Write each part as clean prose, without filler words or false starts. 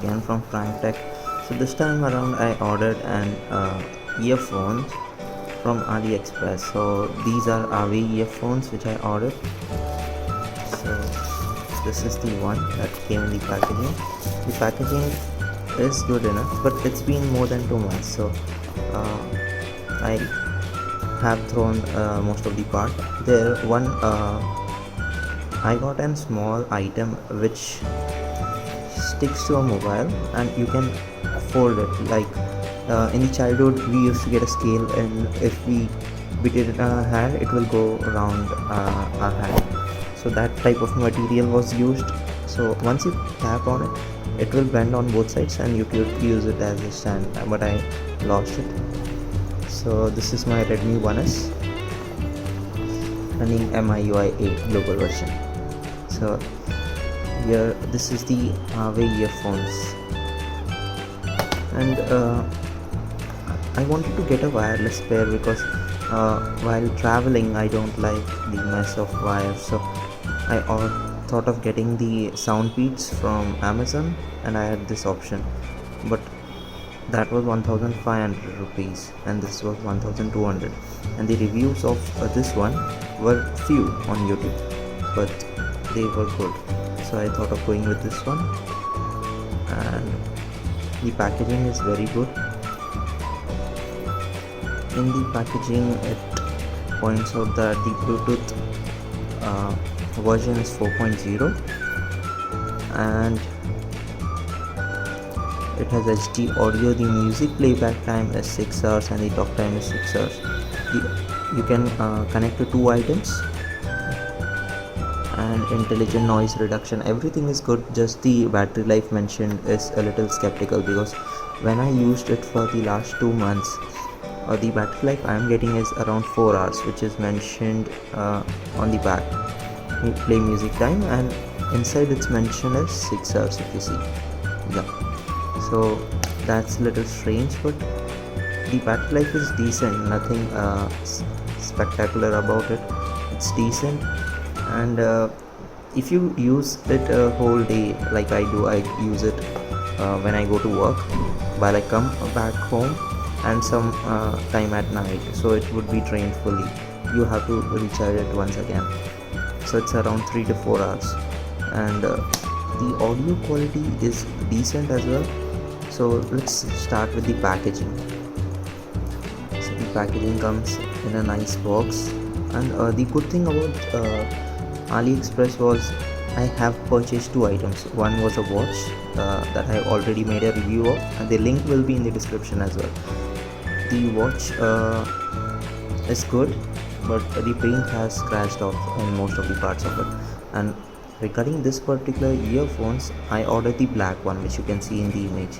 again from Frank Tech. So this time around I ordered an earphones from Aliexpress. So these are Awei earphones which I ordered. So this is the one that came in the packaging. The packaging is good enough, but it's been more than 2 months, so I have thrown most of the part. There one I got a small item which sticks to a mobile and you can fold it. Like in the childhood we used to get a scale, and if we beat it in our hand, it will go around our hand. So that type of material was used. So once you tap on it, it will bend on both sides and you could use it as a stand, but I lost it. So this is my Redmi 1S running MIUI 8 global version. So here this is the Awei earphones, and I wanted to get a wireless pair because while traveling I don't like the mess of wires, so I thought of getting the Soundbeats from Amazon, and I had this option, but that was 1500 rupees and this was 1200, and the reviews of this one were few on YouTube, but they were good, so I thought of going with this one. And the packaging is very good. In the packaging it points out that the Bluetooth version is 4.0 and it has HD audio. The music playback time is 6 hours and the talk time is 6 hours. You can connect to 2 items, and intelligent noise reduction, everything is good. Just the battery life mentioned is a little skeptical, because when I used it for the last 2 months, the battery life I am getting is around 4 hours, which is mentioned on the back. Play music time, and inside it's mentioned as 6 hours if you see. Yeah, so that's a little strange, but the battery life is decent, nothing spectacular about it. It's decent, and if you use it a whole day like I do, I use it when I go to work, while I come back home, and some time at night, so it would be drained fully. You have to recharge it once again, so it's around 3 to 4 hours. And the audio quality is decent as well. So let's start with the packaging. So the packaging comes in a nice box, and the good thing about Aliexpress was I have purchased 2 items. One was a watch that I already made a review of, and the link will be in the description as well. The watch is good, but the paint has scratched off in most of the parts of it. And regarding this particular earphones, I ordered the black one, which you can see in the image,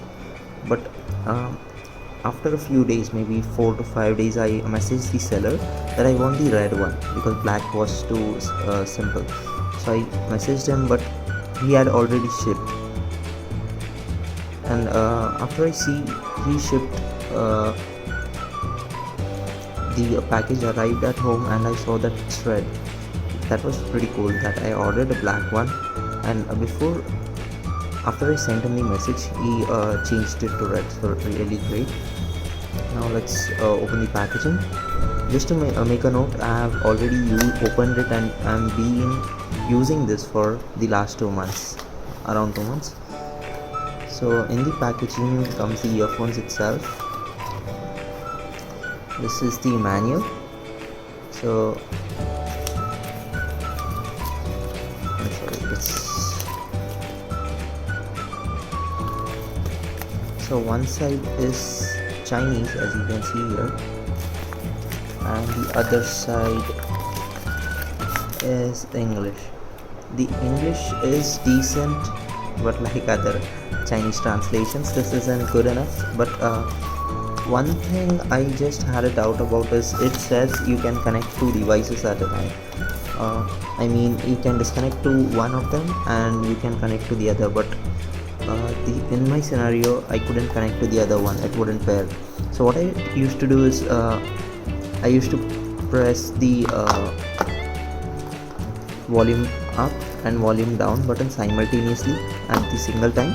but after a few days, maybe 4 to 5 days, I messaged the seller that I want the red one because black was too simple. So I messaged him, but he had already shipped, and after I see he shipped, the package arrived at home and I saw that it's red. That was pretty cool that I ordered a black one, and after I sent him the message, he changed it to red, so really great. Now let's open the packaging. Just to make a note, I have already opened it, and I'm using this for the last 2 months, around 2 months. So in the packaging comes the earphones itself. This is the manual. So I'm sorry, so one side is Chinese, as you can see here, and the other side is English. The English is decent, but like other Chinese translations, this isn't good enough. But one thing I just had a doubt about is it says you can connect 2 devices at a time. I mean, you can disconnect to one of them and you can connect to the other, but in my scenario I couldn't connect to the other one, it wouldn't pair. So what I used to do is I used to press the volume up and volume down button simultaneously at the single time,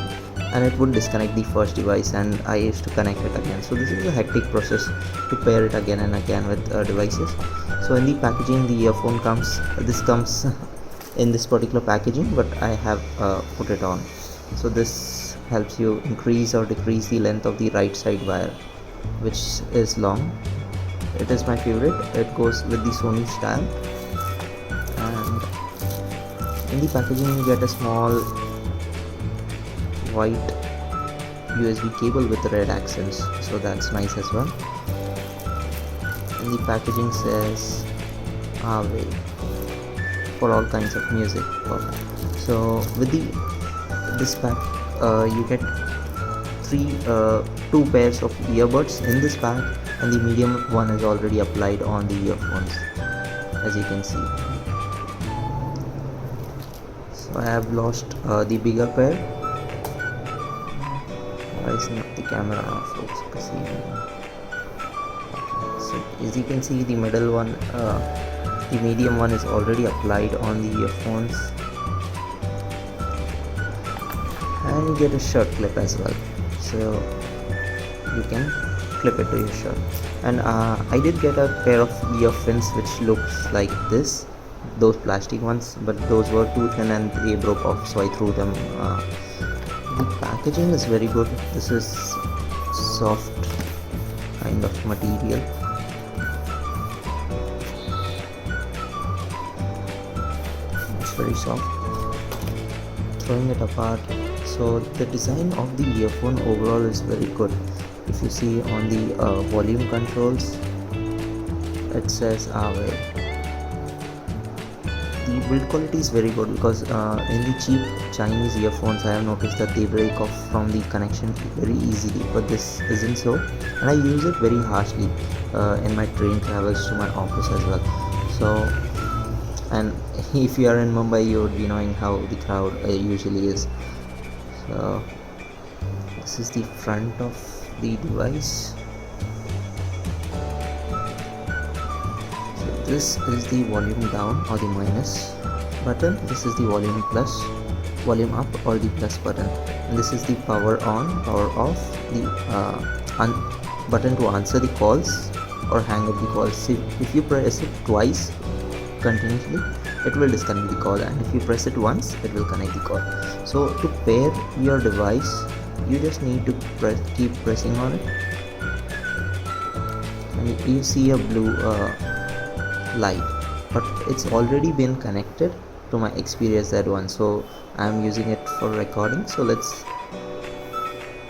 and it would disconnect the first device, and I used to connect it again. So this is a hectic process to pair it again and again with devices. So in the packaging, the earphone comes, this comes in this particular packaging, but I have put it on. So this helps you increase or decrease the length of the right side wire, which is long. It is my favorite. It goes with the Sony style, and in the packaging you get a small white USB cable with red accents, so that's nice as well. And the packaging says Awei for all kinds of music. So with this pack, you get two pairs of earbuds in this pack, and the medium one is already applied on the earphones, as you can see. So I have lost the bigger pair. Why is not the camera focusing? So as you can see, the middle one, the medium one is already applied on the earphones, and you get a shirt clip as well, so you can clip it to your shirt. And I did get a pair of earphones which looks like this, those plastic ones, but those were too thin and they broke off, so I threw them. The packaging is very good. This is soft kind of material. It's very soft. Throwing it apart, so the design of the earphone overall is very good. If you see on the volume controls, it says Awei. The build quality is very good, because in the cheap Chinese earphones I have noticed that they break off from the connection very easily, but this isn't so, and I use it very harshly in my train travels to my office as well. So, and if you are in Mumbai, you would be knowing how the crowd usually is. So this is the front of the device. So this is the volume down or the minus button. This is the volume plus, volume up or the plus button, and this is the power on, power off, the button to answer the calls or hang up the calls. So if you press it twice continuously, it will disconnect the call, and if you press it once, it will connect the call. So to pair your device, you just need to keep pressing on it, and you see a blue light, but it's already been connected to my Xperia Z1, so I'm using it for recording. So let's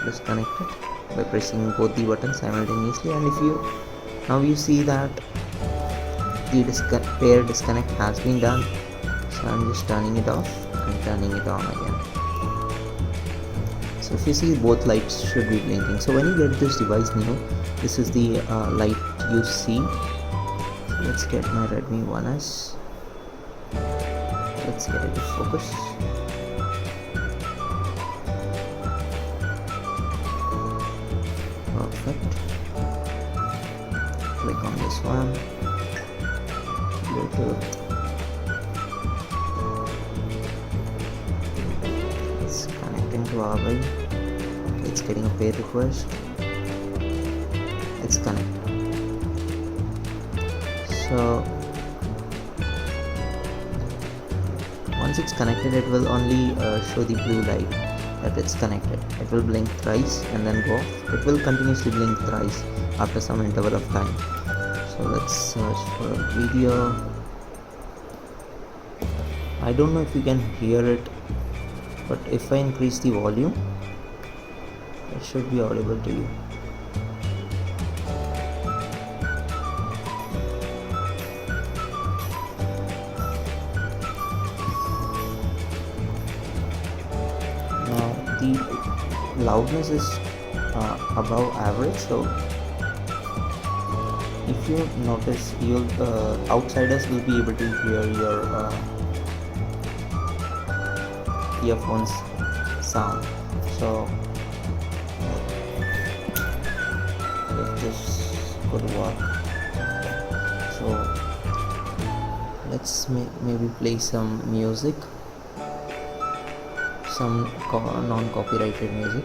disconnect it by pressing both the buttons simultaneously, and now you see that the pair disconnect has been done. So I'm just turning it off and turning it on again. So if you see, both lights should be blinking. So when you get this device new, this is the light you see. So let's get my Redmi 1S. Let's get it to focus. Perfect. Click on this one. Bluetooth. It's connecting to Awei. It's getting a pair request. It's connected. So once it's connected, it will only show the blue light that it's connected. It will blink thrice and then go off. It will continuously blink thrice after some interval of time. So let's search for a video. I don't know if you can hear it, but if I increase the volume, it should be audible to you. Now the loudness is above average, so if you notice, outsiders will be able to hear your earphones sound. So if this could work, so let's maybe play some music. some non-copyrighted music.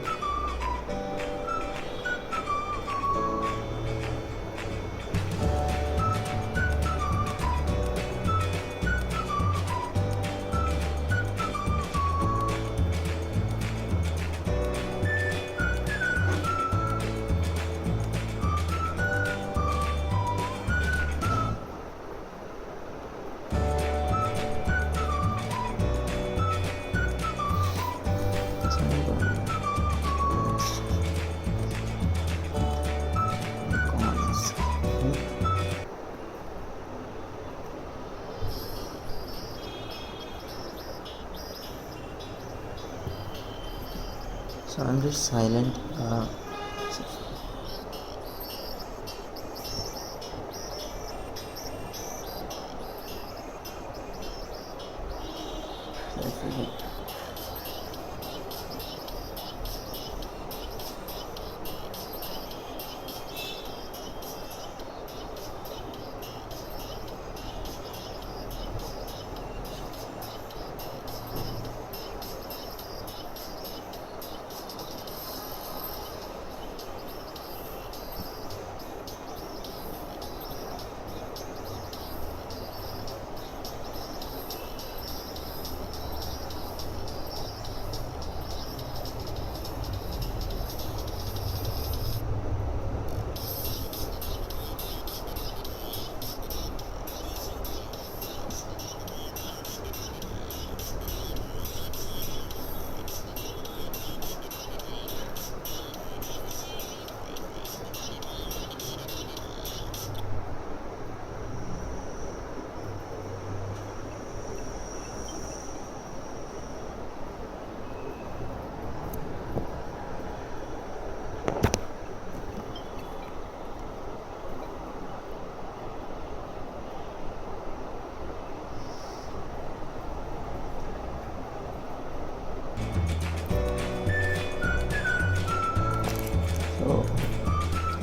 So I'm just silent. So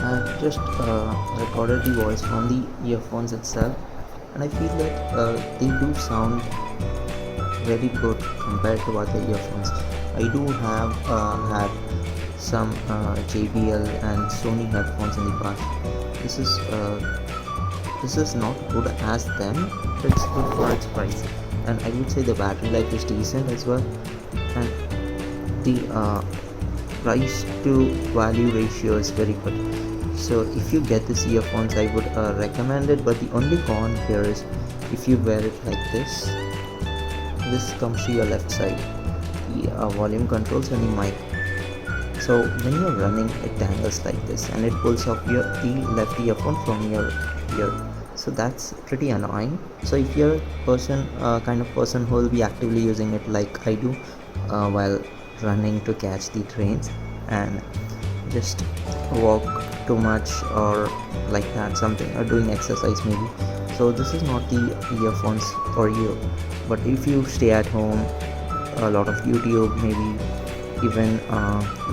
I've just recorded the voice from the earphones itself, and I feel that they do sound very good compared to other earphones. I do have had some JBL and Sony headphones in the past. This is this is not good as them, but it's good for its price, and I would say the battery life is decent as well, and the price to value ratio is very good. So if you get this earphones, I would recommend it, but the only con here is if you wear it like this comes to your left side, the volume controls and the mic. So when you're running, it dangles like this and it pulls off the left earphone from your ear. So that's pretty annoying. So if you're kind of person who will be actively using it like I do while running to catch the trains and just walk too much or like that, something, or doing exercise maybe, so this is not the earphones for you. But if you stay at home, a lot of YouTube, maybe even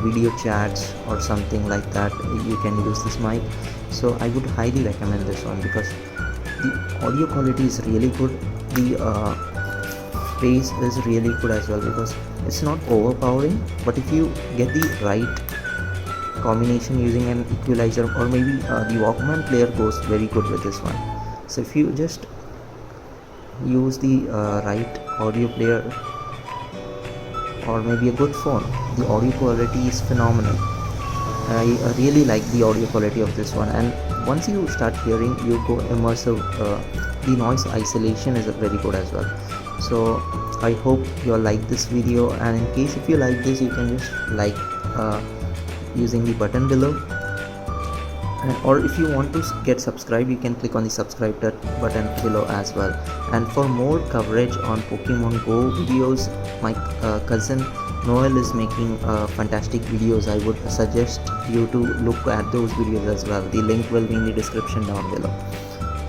video chats or something like that, you can use this mic. So I would highly recommend this one because the audio quality is really good, the bass is really good as well, because it's not overpowering, but if you get the right combination using an equalizer, or maybe the Walkman player goes very good with this one. So if you just use the right audio player or maybe a good phone, the audio quality is phenomenal. I really like the audio quality of this one, and once you start hearing, you go immersive. The noise isolation is very good as well. So I hope you all like this video, and in case if you like this, you can just like using the button below, or if you want to get subscribed, you can click on the subscribe button below as well. And for more coverage on Pokemon Go videos, my cousin Noel is making fantastic videos. I would suggest you to look at those videos as well. The link will be in the description down below.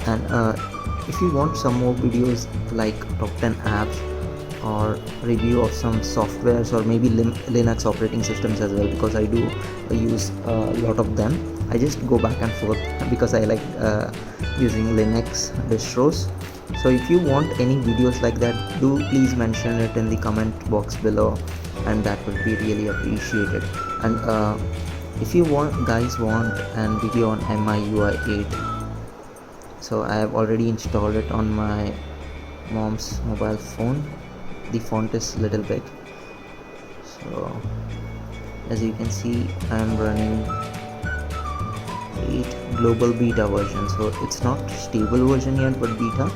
And if you want some more videos like top 10 apps or review of some softwares, or maybe Linux operating systems as well, because I do use a lot of them. I just go back and forth because I like using Linux distros. So if you want any videos like that, do please mention it in the comment box below, and that would be really appreciated. And if you guys want an video on MIUI 8, so I have already installed it on my mom's mobile phone. The font is little big, so as you can see I am running 8 global beta version, so it's not stable version yet but beta.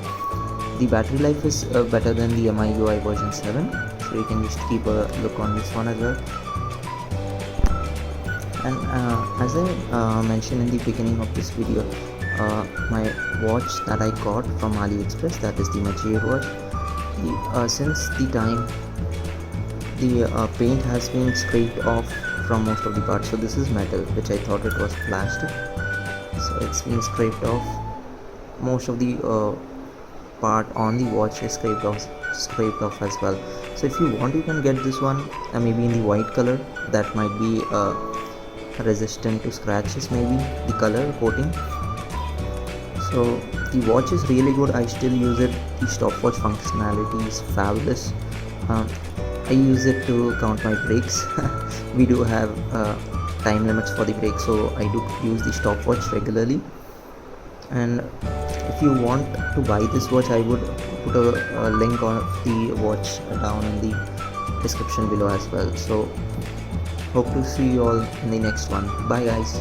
The battery life is better than the MIUI version 7, so you can just keep a look on this one as well. And as I mentioned in the beginning of this video, my watch that I got from Aliexpress, that is the Magic watch, since the time the paint has been scraped off from most of the parts. So this is metal, which I thought it was plastic, so it's been scraped off. Most of the part on the watch is scraped off as well. So if you want, you can get this one, maybe in the white color. That might be resistant to scratches, maybe the color coating. So the watch is really good. I still use it. The stopwatch functionality is fabulous. I use it to count my breaks. We do have time limits for the break, so I do use the stopwatch regularly. And if you want to buy this watch, I would put a link of the watch down in the description below as well. So hope to see you all in the next one. Bye guys.